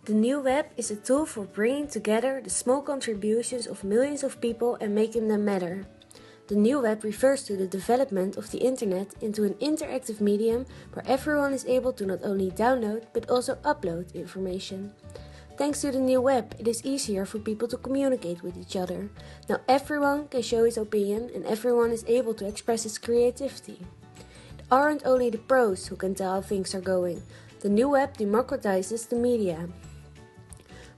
The new web is a tool for bringing together the small contributions of millions of people and making them matter. The new web refers to the development of the internet into an interactive medium where everyone is able to not only download but also upload information. Thanks to the new web, it is easier for people to communicate with each other. Now everyone can show his opinion and everyone is able to express his creativity. It aren't only the pros who can tell how things are going. The new web democratizes the media.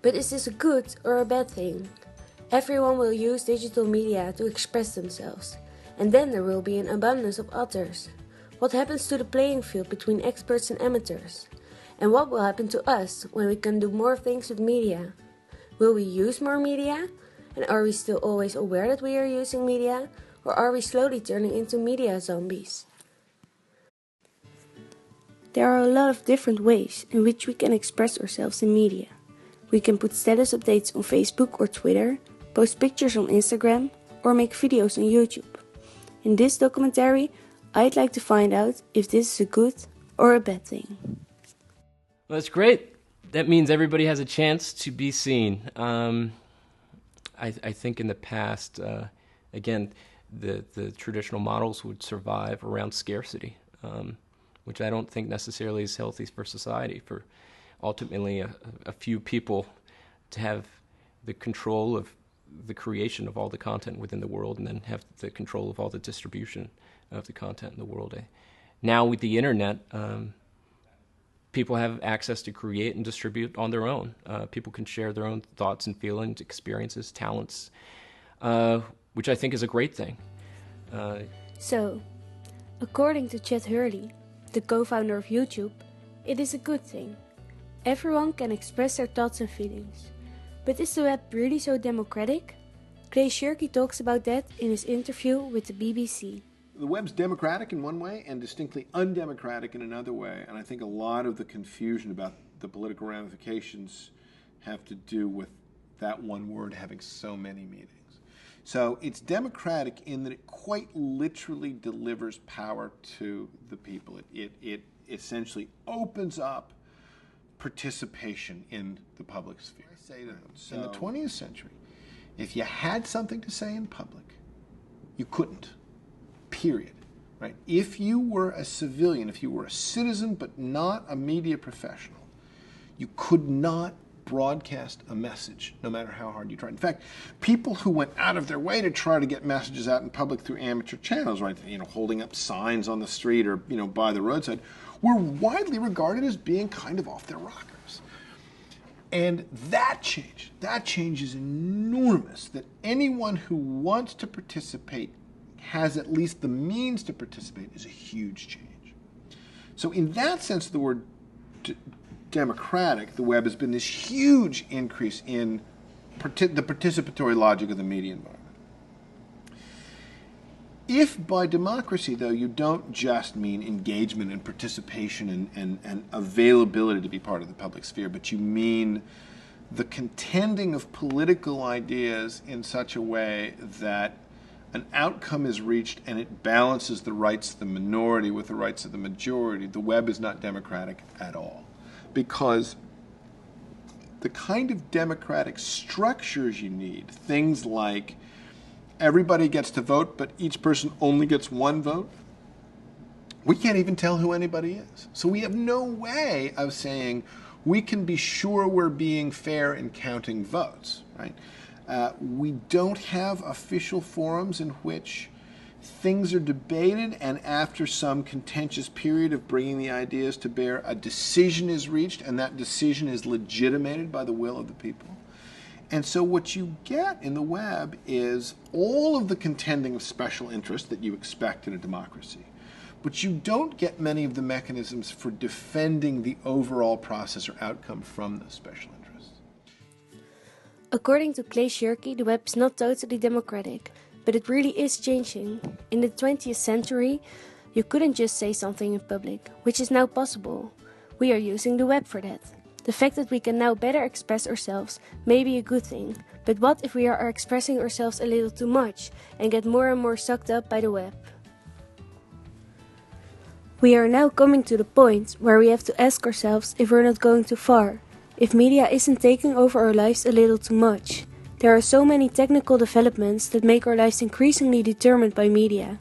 But is this a good or a bad thing? Everyone will use digital media to express themselves, and then there will be an abundance of others. What happens to the playing field between experts and amateurs? And what will happen to us when we can do more things with media? Will we use more media? And are we still always aware that we are using media? Or are we slowly turning into media zombies? There are a lot of different ways in which we can express ourselves in media. We can put status updates on Facebook or Twitter, post pictures on Instagram, or make videos on YouTube. In this documentary, I'd like to find out if this is a good or a bad thing. Well, that's great. That means everybody has a chance to be seen. I think in the past, again, the traditional models would survive around scarcity, which I don't think necessarily is healthy for society, for ultimately a few people to have the control of the creation of all the content within the world and then have the control of all the distribution of the content in the world. Now with the internet, people have access to create and distribute on their own. People can share their own thoughts and feelings, experiences, talents, which I think is a great thing. So, according to Chad Hurley, the co-founder of YouTube, it is a good thing. Everyone can express their thoughts and feelings. But is the web really so democratic? Clay Shirky talks about that in his interview with the BBC. The web's democratic in one way and distinctly undemocratic in another way, and I think a lot of the confusion about the political ramifications have to do with that one word having so many meanings. So it's democratic in that it quite literally delivers power to the people. It essentially opens up participation in the public sphere. I say to them, in the 20th century, if you had something to say in public, you couldn't. Period. Right? If you were a civilian, if you were a citizen but not a media professional, you could not broadcast a message, no matter how hard you tried. In fact, people who went out of their way to try to get messages out in public through amateur channels, right, holding up signs on the street or by the roadside, were widely regarded as being kind of off their rockers. And that change is enormous, that anyone who wants to participate has at least the means to participate is a huge change. So in that sense of the word democratic, the web has been this huge increase in the participatory logic of the media environment. If by democracy, though, you don't just mean engagement and participation and availability to be part of the public sphere, but you mean the contending of political ideas in such a way that an outcome is reached and it balances the rights of the minority with the rights of the majority, the web is not democratic at all. Because the kind of democratic structures you need, things like everybody gets to vote, but each person only gets one vote, we can't even tell who anybody is. So we have no way of saying we can be sure we're being fair in counting votes, right? We don't have official forums in which things are debated and after some contentious period of bringing the ideas to bear, a decision is reached and that decision is legitimated by the will of the people. And so what you get in the web is all of the contending of special interest that you expect in a democracy, but you don't get many of the mechanisms for defending the overall process or outcome from those special interests. According to Clay Shirky, the web is not totally democratic, but it really is changing. In the 20th century, you couldn't just say something in public, which is now possible. We are using the web for that. The fact that we can now better express ourselves may be a good thing, but what if we are expressing ourselves a little too much and get more and more sucked up by the web? We are now coming to the point where we have to ask ourselves if we're not going too far. if media isn't taking over our lives a little too much? There are so many technical developments that make our lives increasingly determined by media.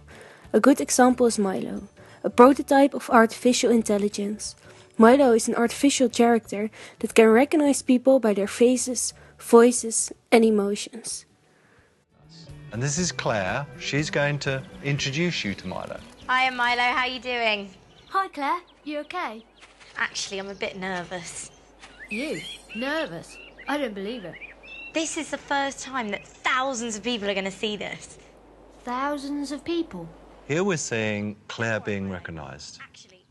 A good example is Milo, a prototype of artificial intelligence. Milo is an artificial character that can recognize people by their faces, voices, and emotions. And this is Claire. She's going to introduce you to Milo. Hi, I'm Milo. How are you doing? Hi, Claire. You okay? Actually, I'm a bit nervous. You? Nervous? I don't believe it. This is the first time that thousands of people are going to see this. Thousands of people? Here we're seeing Claire being recognised,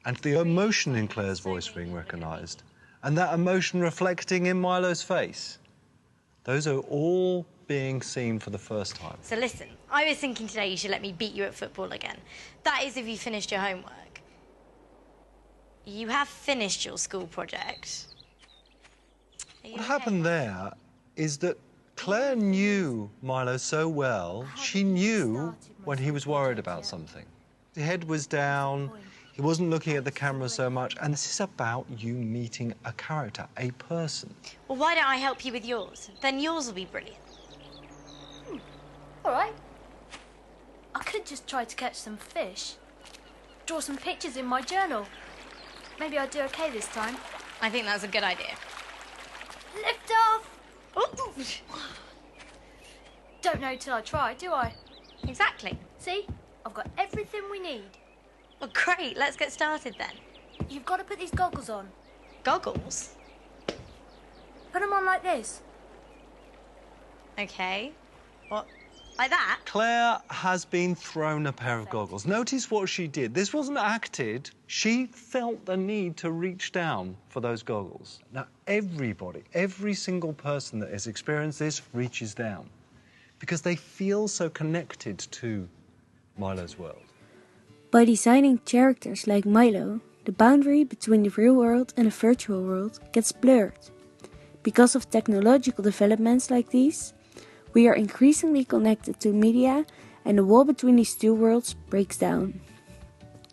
and the emotion in Claire's voice being recognised, and that emotion reflecting in Milo's face. Those are all being seen for the first time. So listen, I was thinking today you should let me beat you at football again. That is if you finished your homework. You have finished your school project. What happened there is that Claire knew Milo so well, she knew when he was worried about something. His head was down, he wasn't looking at the camera so much, and this is about you meeting a character, a person. Well, why don't I help you with yours? Then yours will be brilliant. All right. I could just try to catch some fish. Draw some pictures in my journal. Maybe I'll do okay this time. I think that's a good idea. Lift off! Ooh. Don't know till I try, do I? Exactly. See? I've got everything we need. Well, great. Let's get started then. You've got to put these goggles on. Goggles? Put them on like this. Okay. What? Like that? Claire has been thrown a pair of goggles. Notice what she did. This wasn't acted. She felt the need to reach down for those goggles. Now, everybody, every single person that has experienced this reaches down because they feel so connected to Milo's world. By designing characters like Milo, the boundary between the real world and the virtual world gets blurred. Because of technological developments like these, we are increasingly connected to media and the wall between these two worlds breaks down.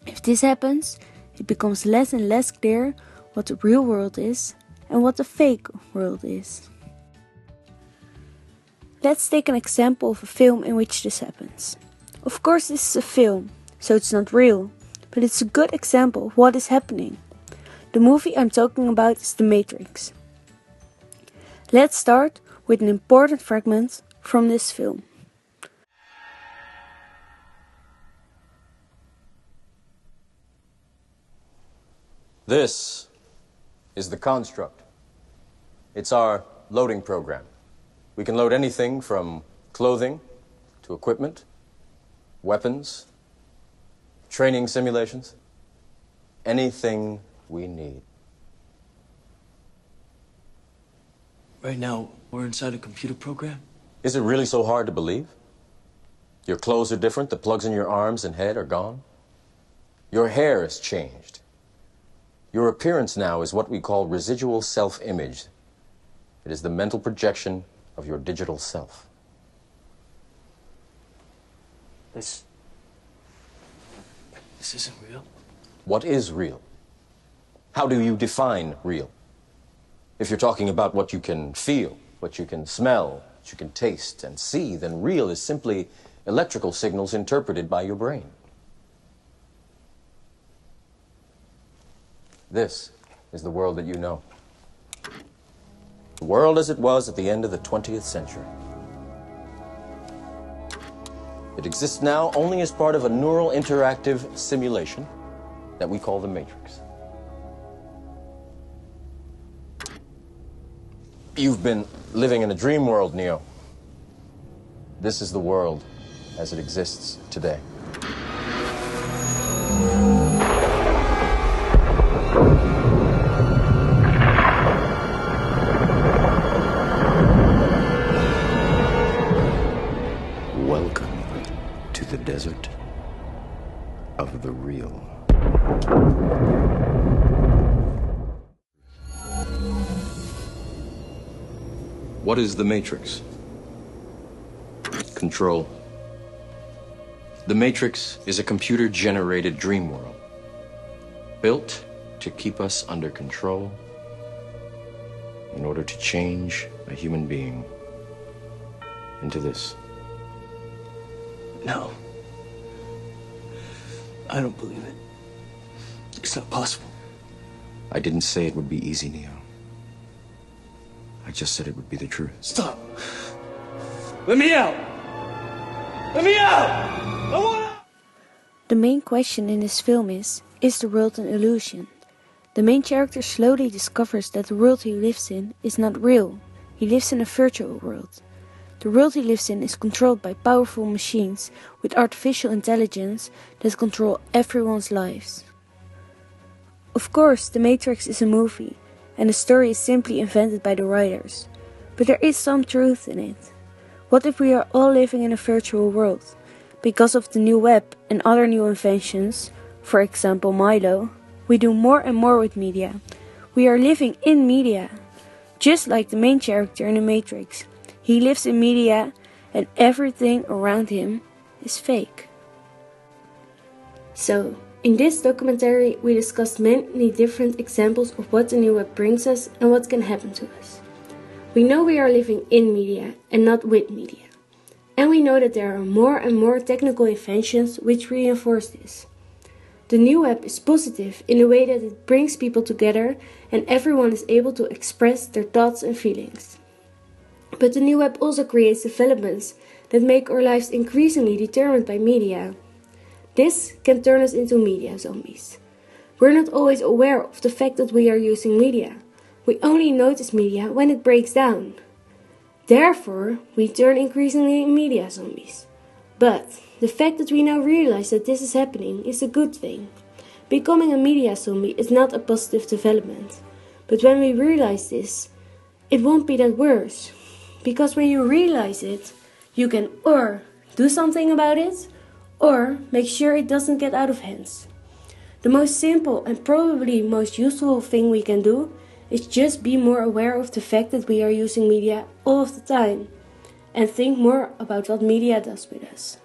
If this happens, it becomes less and less clear what the real world is and what the fake world is. Let's take an example of a film in which this happens. Of course, this is a film, so it's not real, but it's a good example of what is happening. The movie I'm talking about is The Matrix. Let's start with an important fragment from this film. This is the construct. It's our loading program. We can load anything from clothing to equipment, weapons, training simulations, anything we need. Right now, we're inside a computer program? Is it really so hard to believe? Your clothes are different, the plugs in your arms and head are gone. Your hair has changed. Your appearance now is what we call residual self-image. It is the mental projection of your digital self. This isn't real. What is real? How do you define real? If you're talking about what you can feel, what you can smell, what you can taste and see, then real is simply electrical signals interpreted by your brain. This is the world that you know. The world as it was at the end of the 20th century. It exists now only as part of a neural interactive simulation that we call the Matrix. You've been living in a dream world, Neo. This is the world as it exists today. Welcome to the desert of the real. What is the Matrix? Control. The Matrix is a computer-generated dream world, built to keep us under control in order to change a human being into this? No. I don't believe it. It's not possible. I didn't say it would be easy, Neo. I just said it would be the truth. Stop. Let me out. Let me out! I want out! The main question in this film is the world an illusion? The main character slowly discovers that the world he lives in is not real. He lives in a virtual world. The world he lives in is controlled by powerful machines with artificial intelligence that control everyone's lives. Of course, The Matrix is a movie, and the story is simply invented by the writers. But there is some truth in it. What if we are all living in a virtual world? Because of the new web and other new inventions, for example Milo, we do more and more with media. We are living in media. Just like the main character in The Matrix. He lives in media and everything around him is fake. So, in this documentary we discussed many different examples of what the new web brings us and what can happen to us. We know we are living in media and not with media. And we know that there are more and more technical inventions which reinforce this. The new web is positive in the way that it brings people together and everyone is able to express their thoughts and feelings. But the new web also creates developments that make our lives increasingly determined by media. This can turn us into media zombies. We're not always aware of the fact that we are using media. We only notice media when it breaks down. Therefore, we turn increasingly media zombies. But the fact that we now realize that this is happening is a good thing. Becoming a media zombie is not a positive development. But when we realize this, it won't be that worse. Because when you realize it, you can or do something about it, or make sure it doesn't get out of hands. The most simple and probably most useful thing we can do is just be more aware of the fact that we are using media all of the time, and think more about what media does with us.